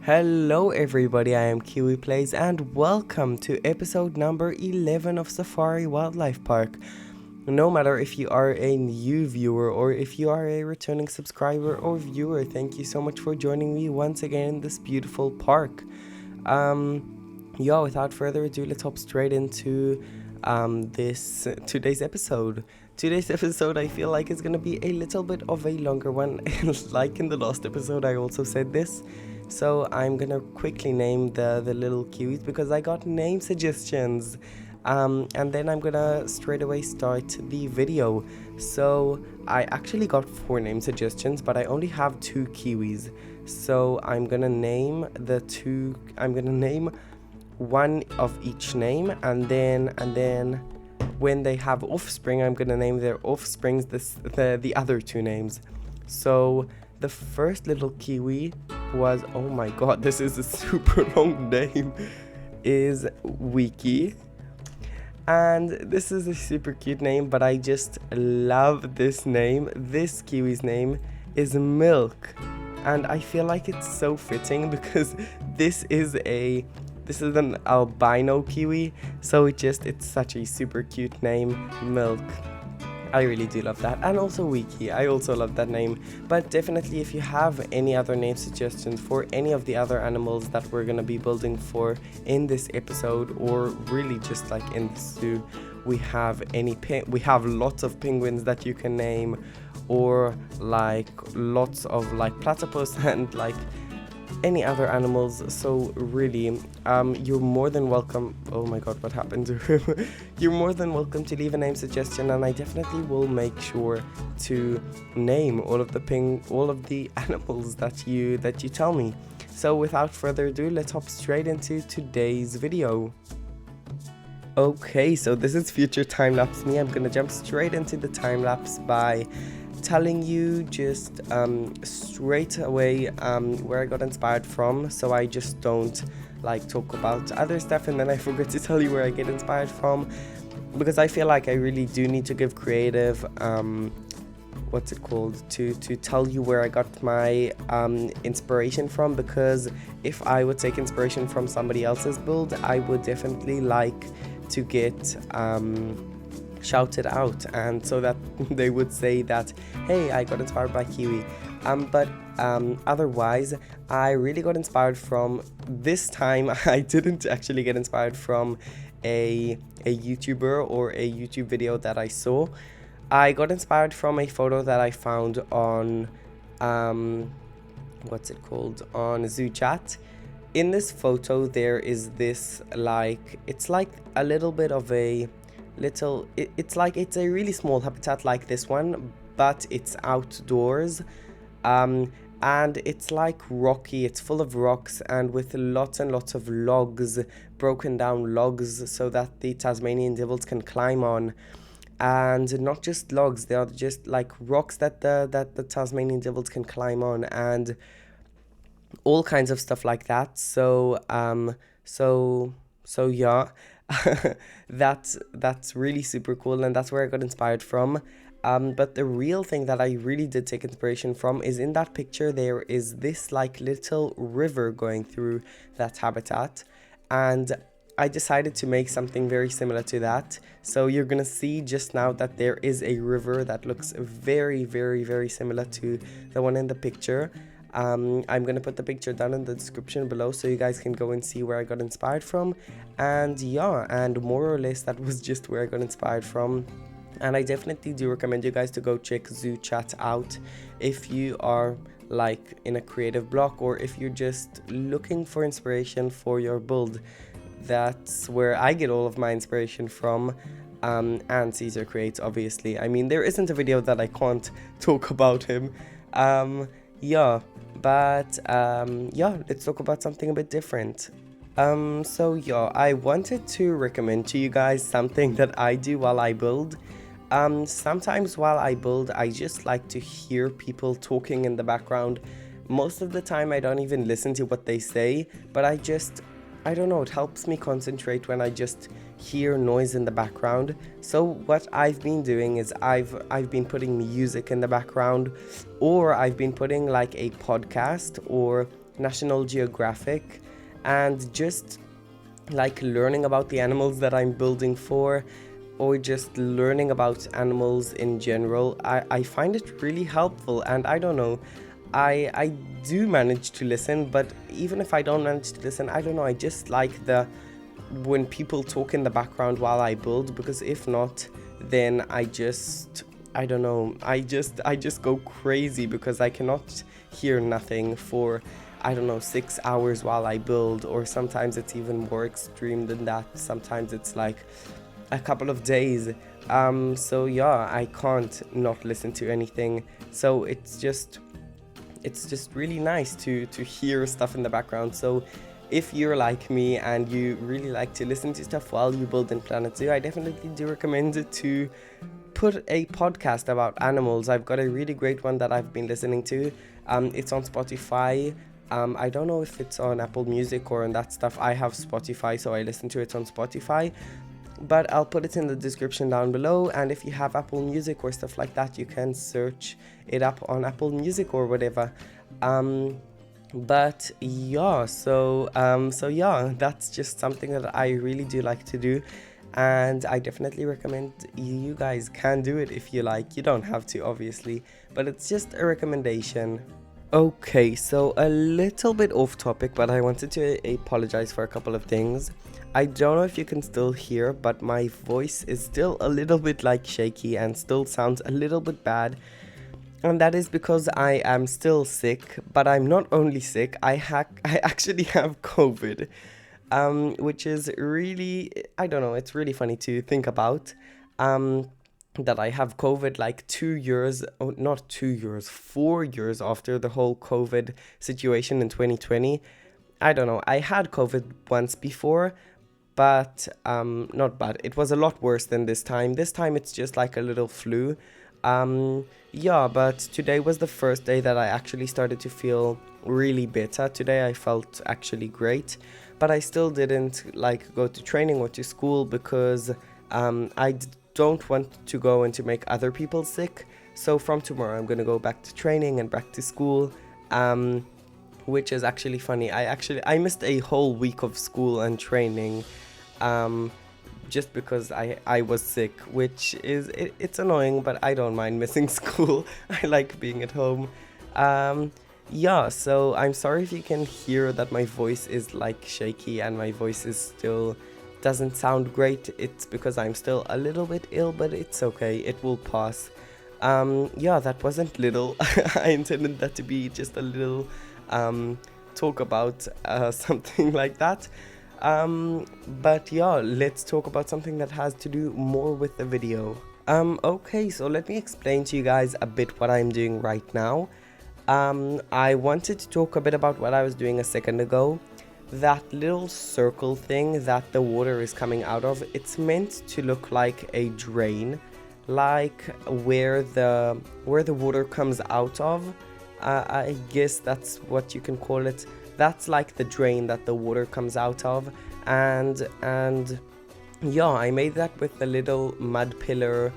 Hello everybody, I am Kiwi Plays and welcome to episode number 11 of Safari Wildlife Park. No matter if you are a new viewer or if you are a returning subscriber or viewer, thank you so much for joining me once again in this beautiful park. Without further ado, let's hop straight into this today's episode. Today's episode I feel like is going to be a little bit of a longer one. Like in the last episode I also said this. So I'm gonna quickly name the little kiwis because I got name suggestions. And then I'm gonna straight away start the video. So I actually got 4 name suggestions, but I only have 2 kiwis. So I'm gonna name one of each name, and then when they have offspring, I'm gonna name their offsprings the other 2 names. So the first little kiwi was, oh my god, this is a super long name, is Wiki. And this is a super cute name, but I just love this name. This kiwi's name is Milk. And I feel like it's so fitting because this is an albino kiwi, so it's such a super cute name, Milk. I really do love that. And also Wiki, I also love that name. But definitely if you have any other name suggestions for any of the other animals that we're going to be building for in this episode, or really just like in the zoo, we have lots of penguins that you can name, or like lots of like platypus and like any other animals. So really you're more than welcome. Oh my god, what happened to him? You're more than welcome to leave a name suggestion, and I definitely will make sure to name all of the animals that you tell me. So without further ado, let's hop straight into today's video. Okay, so this is future time-lapse me. I'm gonna jump straight into the time-lapse by telling you just straight away where I got inspired from, so I just don't like talk about other stuff and then I forget to tell you where I get inspired from, because I feel like I really do need to give creative to tell you where I got my inspiration from, because if I would take inspiration from somebody else's build, I would definitely like to get shouted out, and so that they would say that, hey, I got inspired by Kiwi. But otherwise I really got inspired from, this time I didn't actually get inspired from a YouTuber or a YouTube video that I saw. I got inspired from a photo that I found on on Zoo Chat. In this photo there is this, like, it's like a little bit of a little, it's a really small habitat like this one, but it's outdoors, and it's like rocky, it's full of rocks and with lots and lots of logs, broken down logs, so that the Tasmanian Devils can climb on. And not just logs, they are just like rocks that the Tasmanian Devils can climb on, and all kinds of stuff like that. So yeah. that's really super cool, and that's where I got inspired from. But the real thing that I really did take inspiration from is in that picture there is this like little river going through that habitat, and I decided to make something very similar to that. So you're gonna see just now that there is a river that looks very, very, very similar to the one in the picture. I'm gonna put the picture down in the description below so you guys can go and see where I got inspired from. And yeah, and more or less that was just where I got inspired from. And I definitely do recommend you guys to go check Zoo Chat out if you are like in a creative block, or if you're just looking for inspiration for your build. That's where I get all of my inspiration from. And Caesar Creates, obviously. I mean, there isn't a video that I can't talk about him. Let's talk about something a bit different. I wanted to recommend to you guys something that I do while I build. Sometimes while I build, I just like to hear people talking in the background. Most of the time I don't even listen to what they say, but I don't know, it helps me concentrate when I just hear noise in the background. So what I've been doing is I've been putting music in the background, or I've been putting like a podcast or National Geographic, and just like learning about the animals that I'm building for, or just learning about animals in general, I find it really helpful. And I don't know, I do manage to listen, but even if I don't manage to listen, I don't know, I just like the when people talk in the background while I build, because if not, then I don't know, I just go crazy because I cannot hear nothing for, I don't know, 6 hours while I build, or sometimes it's even more extreme than that. Sometimes it's like a couple of days. So yeah, I can't not listen to anything. So it's just really nice to hear stuff in the background. So if you're like me and you really like to listen to stuff while you build in Planet Zoo, I definitely do recommend it to put a podcast about animals. I've got a really great one that I've been listening to. It's on Spotify. I don't know if it's on Apple Music or on that stuff. I have Spotify, so I listen to it on Spotify. But I'll put it in the description down below. And if you have Apple Music or stuff like that, you can search it up on Apple Music or whatever. But yeah, so yeah, that's just something that I really do like to do, and I definitely recommend you guys can do it if you like. You don't have to, obviously, but it's just a recommendation. Okay, so a little bit off topic, but I wanted to apologize for a couple of things. I don't know if you can still hear, but my voice is still a little bit like shaky and still sounds a little bit bad. And that is because I am still sick, but I'm not only sick, I actually have COVID, which is really, I don't know, it's really funny to think about, that I have COVID like 2 years, oh, not 2 years, 4 years after the whole COVID situation in 2020. I don't know, I had COVID once before, but not bad. It was a lot worse than this time. This time it's just like a little flu. Yeah, but today was the first day that I actually started to feel really better. Today I felt actually great, but I still didn't like go to training or to school because don't want to go and to make other people sick. So from tomorrow I'm gonna go back to training and back to school, which is actually funny. I missed a whole week of school and training, just because I was sick, which is, it's annoying, but I don't mind missing school. I like being at home. Yeah, so I'm sorry if you can hear that my voice is like shaky and my voice is still doesn't sound great. It's because I'm still a little bit ill, but it's okay, it will pass. Yeah, that wasn't little. I intended that to be just a little talk about something like that. But yeah, let's talk about something that has to do more with the video. Okay, so let me explain to you guys a bit what I'm doing right now. I wanted to talk a bit about what I was doing a second ago. That little circle thing that the water is coming out of, it's meant to look like a drain, like where the water comes out of. I guess that's what you can call it. That's like the drain that the water comes out of, and yeah, I made that with the little mud pillar,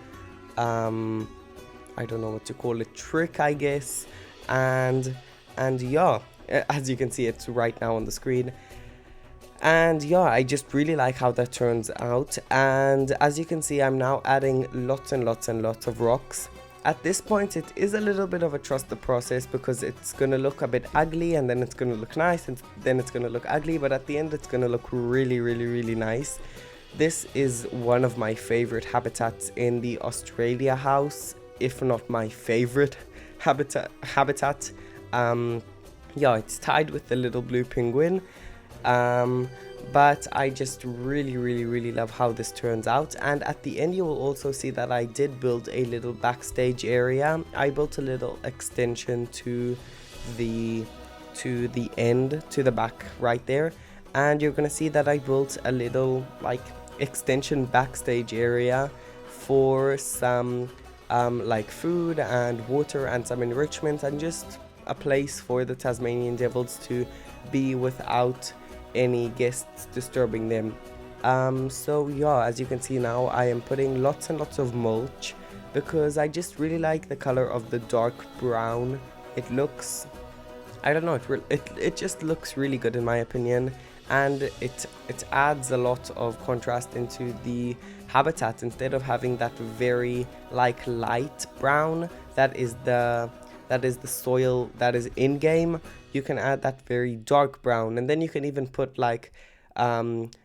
I don't know what to call it, trick, I guess, and yeah, as you can see, it's right now on the screen. And yeah, I just really like how that turns out. And as you can see, I'm now adding lots and lots and lots of rocks. At this point, it is a little bit of a trust the process, because it's going to look a bit ugly, and then it's going to look nice, and then it's going to look ugly, but at the end it's going to look really, really, really nice. This is one of my favorite habitats in the Australia house, if not my favorite habitat. Yeah, it's tied with the little blue penguin. But I just really, really, really love how this turns out. And at the end, you will also see that I did build a little backstage area. I built a little extension to the end, to the back right there. And you're gonna see that I built a little like extension backstage area for some like food and water and some enrichment, and just a place for the Tasmanian Devils to be without any guests disturbing them. So yeah, as you can see now, I am putting lots and lots of mulch, because I just really like the color of the dark brown. It looks I don't know, it just looks really good in my opinion, and it adds a lot of contrast into the habitat. Instead of having that very like light brown that is the soil that is in game, you can add that very dark brown, and then you can even put like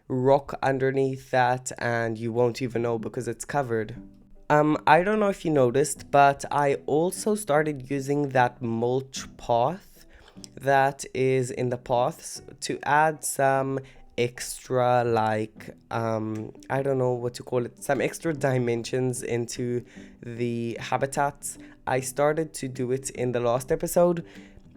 rock underneath that, and you won't even know because it's covered. I don't know if you noticed, but I also started using that mulch path that is in the paths to add some extra, like I don't know what to call it, some extra dimensions into the habitats. I started to do it in the last episode.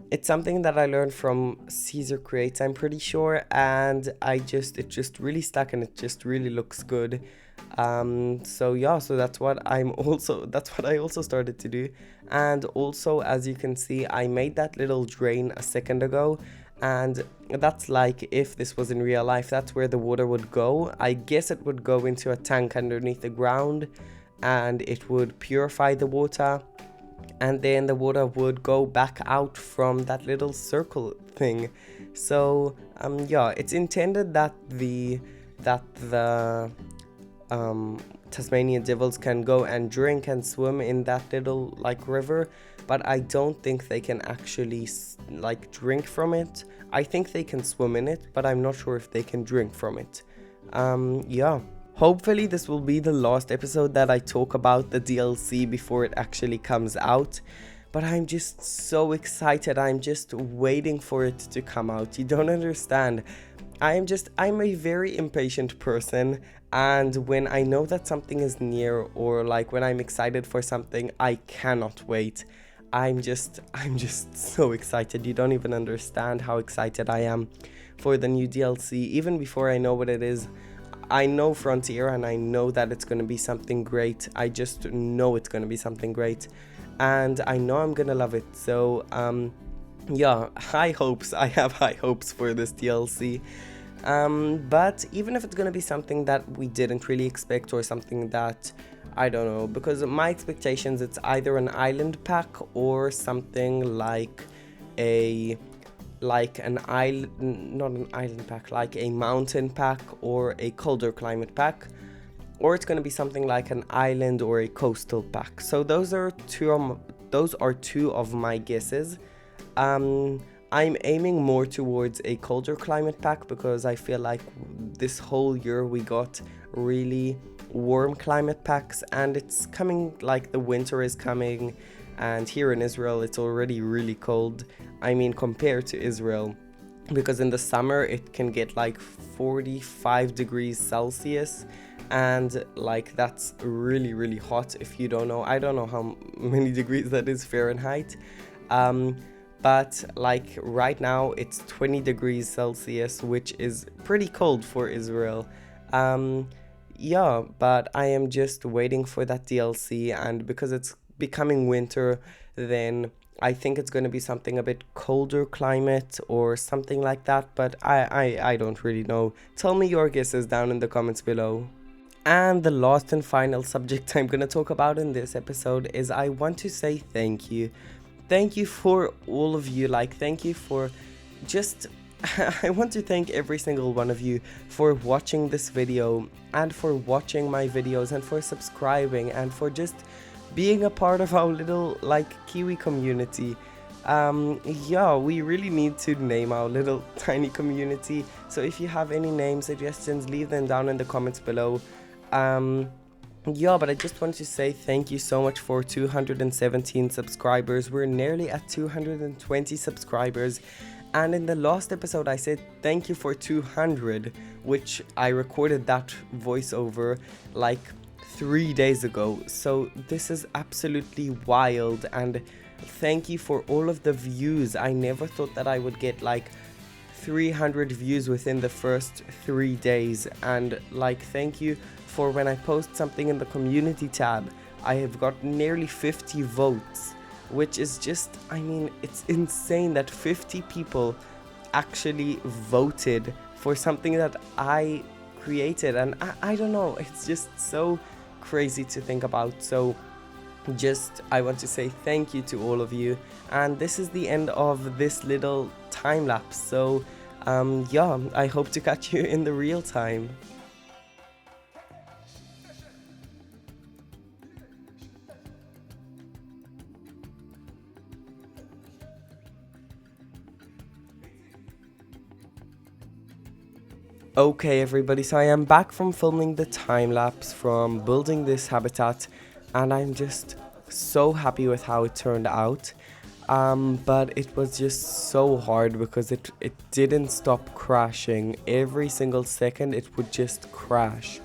It's something that I learned from Caesar Creates, I'm pretty sure, and it just really stuck, and it just really looks good. So yeah, so that's what I also started to do. And also, as you can see, I made that little drain a second ago, and that's like, if this was in real life, that's where the water would go. I guess it would go into a tank underneath the ground, and it would purify the water, and then the water would go back out from that little circle thing. So yeah, it's intended that the Tasmanian devils can go and drink and swim in that little like river, but I don't think they can actually like drink from it. I think they can swim in it, but I'm not sure if they can drink from it. Yeah. Hopefully this will be the last episode that I talk about the DLC before it actually comes out. But I'm just so excited. I'm just waiting for it to come out. You don't understand. I'm a very impatient person, and when I know that something is near, or like when I'm excited for something, I cannot wait. I'm just so excited. You don't even understand how excited I am for the new DLC. Even before I know what it is, I know Frontier, and I know that it's going to be something great. I just know it's going to be something great, and I know I'm going to love it. So yeah, high hopes. I have high hopes for this DLC. But even if it's going to be something that we didn't really expect, or something that, I don't know, because my expectations, it's either an island pack or something like an island, not an island pack, like a mountain pack or a colder climate pack, or it's going to be something like an island or a coastal pack. So those are two of my guesses. I'm aiming more towards a colder climate pack, because I feel like this whole year we got really warm climate packs, and it's coming, like the winter is coming, and here in Israel it's already really cold. I mean, compared to Israel, because in the summer it can get like 45 degrees Celsius, and like that's really, really hot. If you don't know, I don't know how many degrees that is Fahrenheit, but like right now it's 20 degrees Celsius, which is pretty cold for Israel. Yeah, but I am just waiting for that DLC, and because it's becoming winter, then I think it's going to be something a bit colder climate or something like that, but I don't really know. Tell me your guesses down in the comments below. And the last and final subject I'm going to talk about in this episode is, I want to say thank you. Thank you for all of you, like thank you for just I want to thank every single one of you for watching this video, and for watching my videos, and for subscribing, and for just being a part of our little like Kiwi community. Yeah, we really need to name our little tiny community. So if you have any name suggestions, leave them down in the comments below. Yeah, but I just want to say thank you so much for 217 subscribers. We're nearly at 220 subscribers. And in the last episode I said thank you for 200, which I recorded that voiceover like 3 days ago. So this is absolutely wild, and thank you for all of the views. I never thought that I would get like 300 views within the first 3 days, and like thank you for when I post something in the community tab. I have got nearly 50 votes, which is just, I mean, it's insane that 50 people actually voted for something that I created, and I don't know, it's just so crazy to think about. So I want to say thank you to all of you, and this is the end of this little time lapse. So yeah, I hope to catch you in the real time. Okay, everybody, so I am back from filming the time lapse from building this habitat, and I'm just so happy with how it turned out. But it was just so hard because it didn't stop crashing. Every single second it would just crash.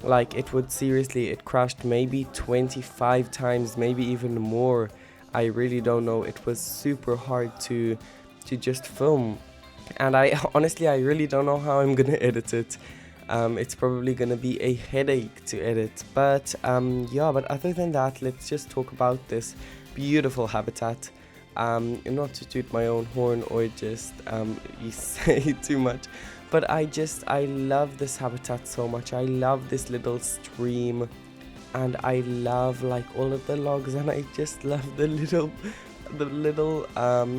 Like, it would seriously, it crashed maybe 25 times, maybe even more. I really don't know. It was super hard to just film. And I honestly, I really don't know how I'm gonna edit it. It's probably gonna be a headache to edit. But yeah, but other than that, let's just talk about this beautiful habitat. Not to toot my own horn or just you say too much, but I love this habitat so much. I love this little stream, and I love like all of the logs, and I just love the little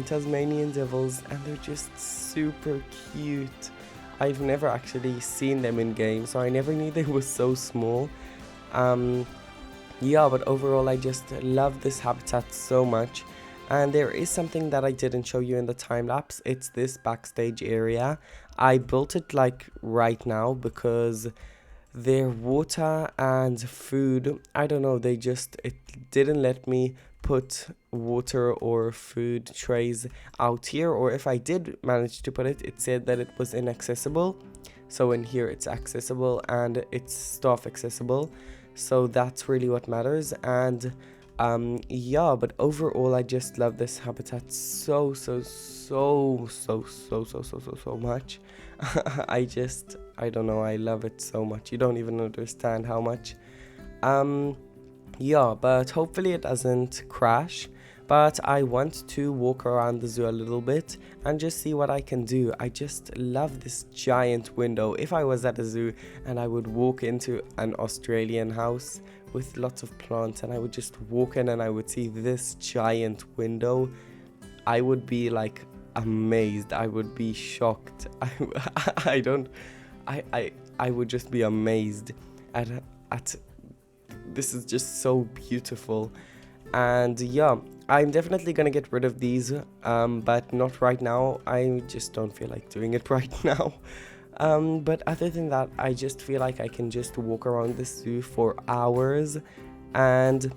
Tasmanian devils, and they're just super cute. I've never actually seen them in game, so I never knew they were so small. Yeah, but overall I just love this habitat so much. And there is something that I didn't show you in the time lapse. It's this backstage area. I built it like right now because their water and food, I don't know, it didn't let me put water or food trays out here, or if I did manage to put it, it said that it was inaccessible. So in here it's accessible and it's staff accessible, so that's really what matters. And yeah, but overall I just love this habitat so much. I don't know, I love it so much. You don't even understand how much. Yeah, but hopefully it doesn't crash. But I want to walk around the zoo a little bit and just see what I can do. I just love this giant window. If I was at a zoo and I would walk into an Australian house with lots of plants and I would just walk in and I would see this giant window, I would be like amazed. I would be shocked. I don't I would just be amazed at this is just so beautiful. And yeah, I'm definitely gonna get rid of these, but not right now. I just don't feel like doing it right now. But other than that, I just feel like I can just walk around the zoo for hours. And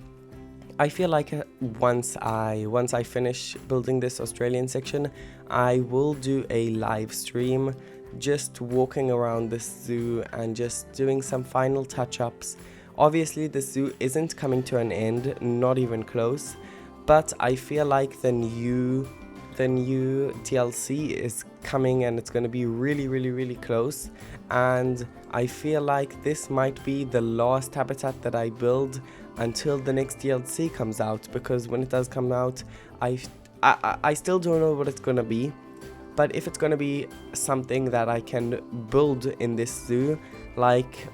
I feel like once I finish building this Australian section, I will do a live stream just walking around this zoo and just doing some final touch-ups. Obviously the zoo isn't coming to an end, not even close, but I feel like the new DLC is coming and it's going to be really close. And I feel like this might be the last habitat that I build until the next DLC comes out, because when it does come out, I still don't know what it's going to be. But if it's going to be something that I can build in this zoo, like,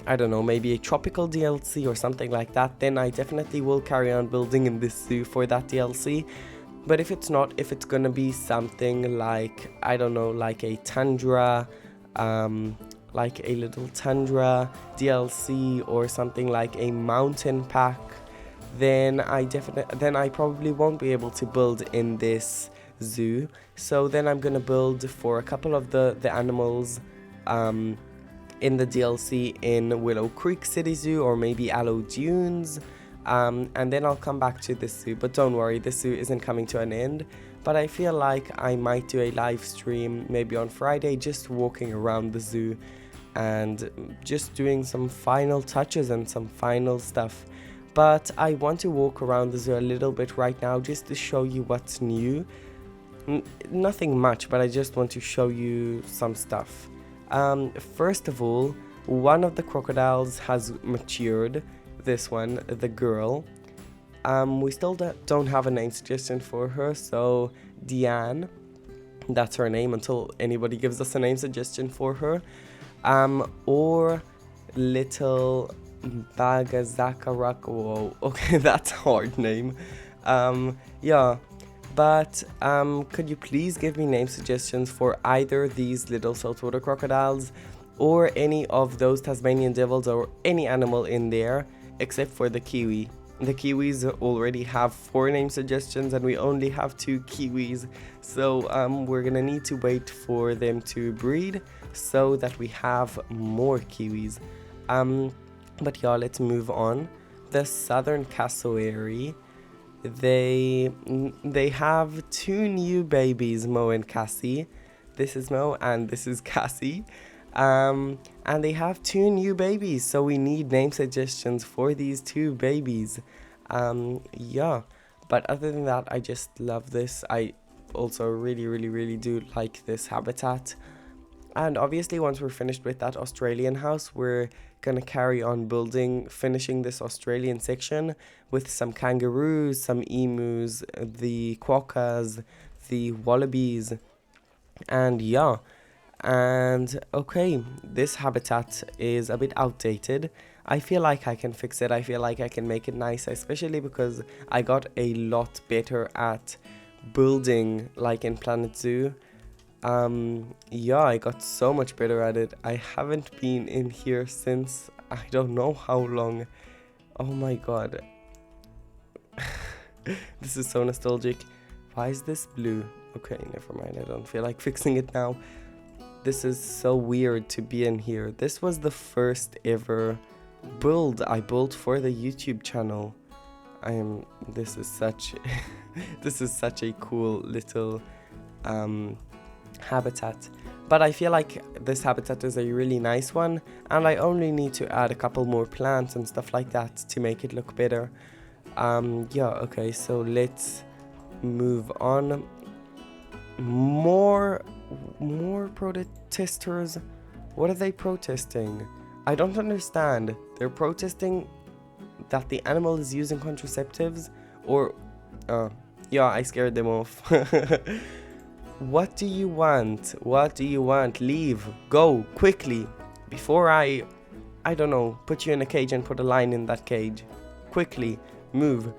I don't know, maybe a tropical DLC or something like that, then I definitely will carry on building in this zoo for that DLC. But if it's not, if it's gonna be something like, I don't know, like a tundra, like a little tundra DLC or something like a mountain pack, then I probably won't be able to build in this zoo. So then I'm gonna build for a couple of the animals in the DLC in Willow Creek City Zoo or maybe Aloe Dunes, and then I'll come back to this zoo. But don't worry, this zoo isn't coming to an end. But I feel like I might do a live stream maybe on Friday, just walking around the zoo and just doing some final touches and some final stuff. But I want to walk around the zoo a little bit right now just to show you what's new. Nothing much, but I just want to show you some stuff. First of all, one of the crocodiles has matured. This one, the girl. We still don't have a name suggestion for her, so Diane, that's her name until anybody gives us a name suggestion for her. Or little Bagazakarak. Whoa, okay, that's a hard name. Yeah, but could you please give me name suggestions for either these little saltwater crocodiles or any of those Tasmanian devils or any animal in there except for the kiwi. The kiwis already have 4 name suggestions and we only have 2 kiwis, so we're gonna need to wait for them to breed so that we have more kiwis. But yeah, let's move on. The southern cassowary, they have 2 new babies, Mo and Cassie. This is Mo and this is Cassie. And they have 2 new babies, so we need name suggestions for these 2 babies. Yeah, but other than that, I just love this. I also really do like this habitat. And obviously once we're finished with that Australian house, we're gonna carry on finishing this Australian section with some kangaroos, some emus, the quokkas, the wallabies, and yeah. And okay, this habitat is a bit outdated. I feel like I can fix it. I feel like I can make it nice, especially because I got a lot better at building, like in Planet Zoo. Yeah, I got so much better at it. I haven't been in here since I don't know how long. Oh my god. This is so nostalgic. Why is this blue? Okay, never mind. I don't feel like fixing it now. This is so weird to be in here. This was the first ever build I built for the YouTube channel. This is such this is such a cool little habitat. But I feel like this habitat is a really nice one, and I only need to add a couple more plants and stuff like that to make it look better. Yeah, okay, so let's move on. More protesters. What are they protesting? I don't understand. They're protesting that the animal is using contraceptives, or yeah, I scared them off. What do you want? What do you want? Leave. Go quickly before I don't know, put you in a cage and put a lion in that cage. Quickly move.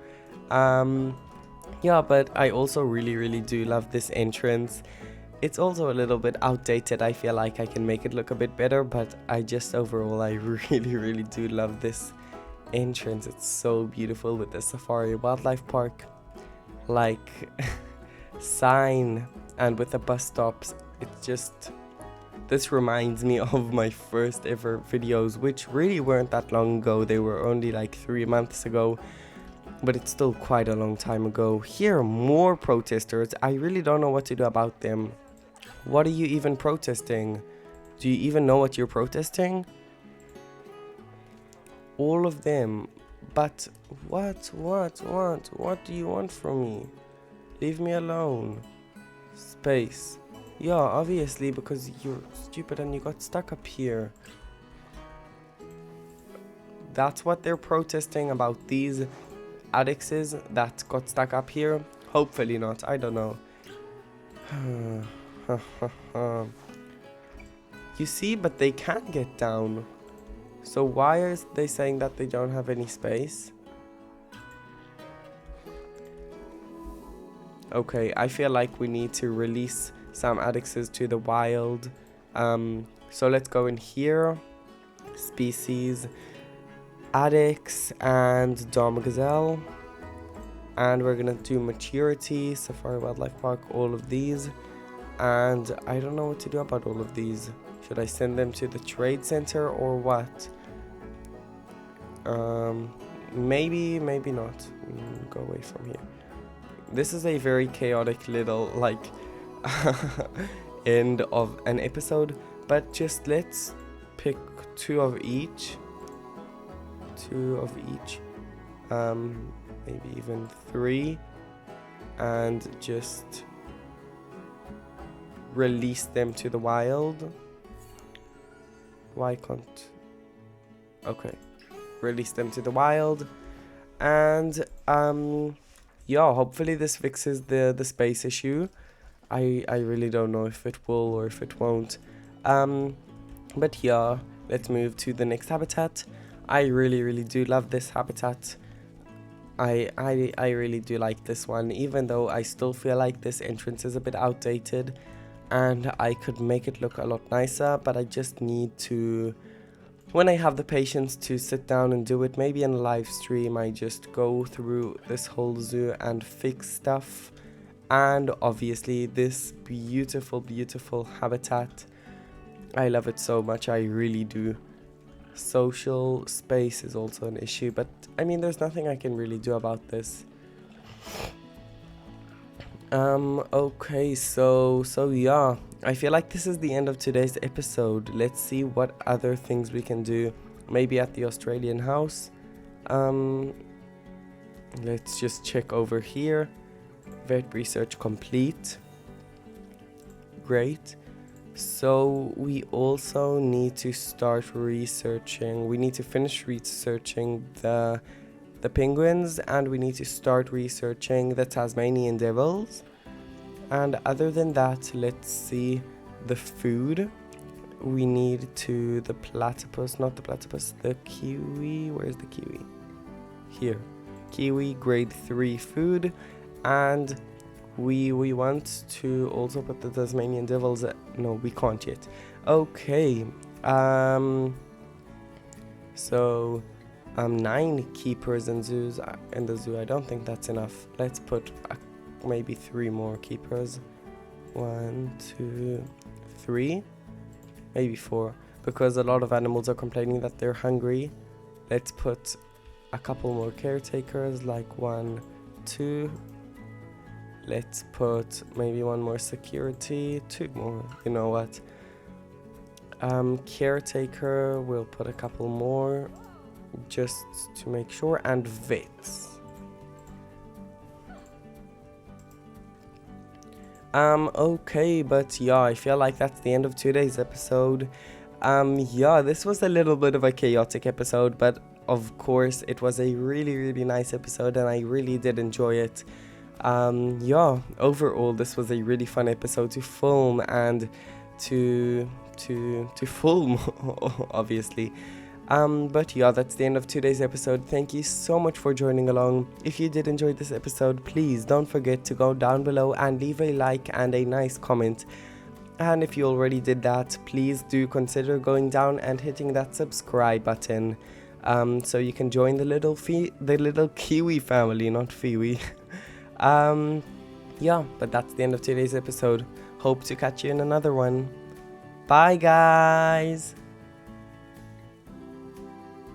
Yeah, but I also really do love this entrance. It's also a little bit outdated. I feel like I can make it look a bit better, but I really do love this entrance. It's so beautiful with the Safari Wildlife Park, like sign, and with the bus stops. It's just, this reminds me of my first ever videos, which really weren't that long ago. They were only like 3 months ago, but it's still quite a long time ago. Here, more protesters. I really don't know what to do about them. What are you even protesting? Do you even know what you're protesting? All of them. But what do you want from me? Leave me alone. Space. Yeah, obviously, because you're stupid and you got stuck up here. That's what they're protesting about, these addicts that got stuck up here. Hopefully not, I don't know. You see, but they can't get down. So why are they saying that they don't have any space? Okay, I feel like we need to release some addicts to the wild. So let's go in here. Species, addicts, and Dom Gazelle. And we're gonna do maturity, Safari Wildlife Park, all of these. And I don't know what to do about all of these. Should I send them to the trade center or what? Maybe not. Go away from here. This is a very chaotic little, like, end of an episode. But just let's pick 2 of each. 2 of each. Maybe even 3. And just release them to the wild. Why can't... Okay. Release them to the wild. And yeah, hopefully this fixes the space issue. I really don't know if it will or if it won't. But yeah, let's move to the next habitat. I really do love this habitat. I really do like this one, even though I still feel like this entrance is a bit outdated and I could make it look a lot nicer, but I just need to, when I have the patience to sit down and do it, maybe in a live stream, I just go through this whole zoo and fix stuff. And obviously this beautiful habitat, I love it so much, I really do. Social space is also an issue, but I mean, there's nothing I can really do about this. Okay, so yeah, I feel like this is the end of today's episode. Let's see what other things we can do, maybe at the Australian house. Let's just check over here. Vet research complete. Great. So we also need to start researching. We need to finish researching the penguins, and we need to start researching the Tasmanian Devils. And other than that, let's see the food. We need to the platypus, not the platypus, the kiwi. Where's the kiwi? Here. Kiwi, grade 3 food. And we want to also put the Tasmanian Devils. No, we can't yet. Okay. So 9 keepers in zoos in the zoo. I don't think that's enough. Let's put maybe 3 more keepers. 1, 2, 3, maybe 4, because a lot of animals are complaining that they're hungry. Let's put a couple more caretakers, like 1, 2. Let's put maybe 1 more security, 2 more, you know what. Caretaker, we'll put a couple more just to make sure, and vets. Okay, but yeah, I feel like that's the end of today's episode. Yeah, this was a little bit of a chaotic episode, but of course it was a really nice episode and I really did enjoy it. Yeah, overall this was a really fun episode to film and to film obviously. But yeah, that's the end of today's episode. Thank you so much for joining along. If you did enjoy this episode, please don't forget to go down below and leave a like and a nice comment. And if you already did that, please do consider going down and hitting that subscribe button, so you can join the little kiwi family, not Fiwi. Yeah, but that's the end of today's episode. Hope to catch you in another one. Bye guys.